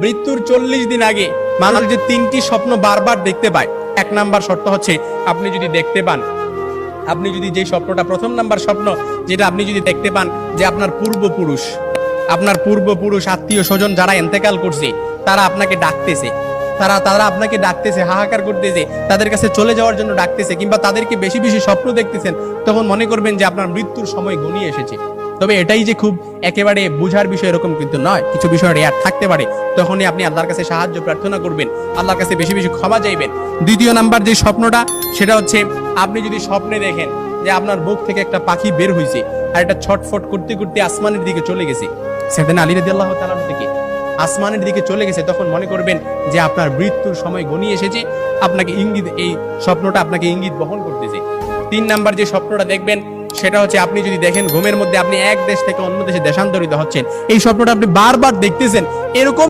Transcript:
মৃত্যুর 40 দিন আগে মানুষ যে 3টি স্বপ্ন বারবার দেখতে পায়, 1 নাম্বার শর্ত হচ্ছে আপনি যদি দেখতে পান, আপনি যদি যে স্বপ্নটা, প্রথম নাম্বার স্বপ্ন যেটা আপনি যদি দেখতে পান যে আপনার পূর্বপুরুষ আত্মীয় স্বজন যারা ইন্তেকাল করছে তারা আপনাকে ডাকতেছে, তারা আপনাকে ডাকতেছে, হাহাকার করতেছে, তাদের কাছে চলে যাওয়ার জন্য ডাকতেছে, কিংবা তাদেরকে বেশি বেশি স্বপ্ন দেখতেছেন, তখন মনে করবেন যে আপনার মৃত্যুর সময় ঘনিয়ে এসেছে। তবে এটাই যে খুব একেবারে বুঝার বিষয় এরকম কিন্তু নয়, কিছু বিষয় রেয়ার থাকতে পারে। তখনই আপনি আল্লাহর কাছে সাহায্য প্রার্থনা করবেন, আল্লাহর কাছে বেশি বেশি ক্ষমা চাইবেন। দ্বিতীয় নাম্বার যে স্বপ্নটা, সেটা হচ্ছে আপনি যদি স্বপ্নে দেখেন যে আপনার বুক থেকে একটা পাখি বের হয়েছে আর এটা ছটফট করতে করতে আসমানের দিকে চলে গেছে, সাইয়েদনা আলী রাদিয়াল্লাহু তাআলা থেকে আসমানের দিকে চলে গেছে, তখন মনে করবেন যে আপনার মৃত্যুর সময় ঘনিয়ে এসেছে। আপনাকে ইঙ্গিত, এই স্বপ্নটা আপনাকে ইঙ্গিত বহন করতেছে। 3 নাম্বার যে স্বপ্নটা দেখবেন সেটা হচ্ছে আপনি যদি দেখেন ঘুমের মধ্যে আপনি এক দেশ থেকে অন্য দেশে দেশান্তরিত হচ্ছেন, এই স্বপ্নটা আপনি বারবার দেখতেছেন, এরকম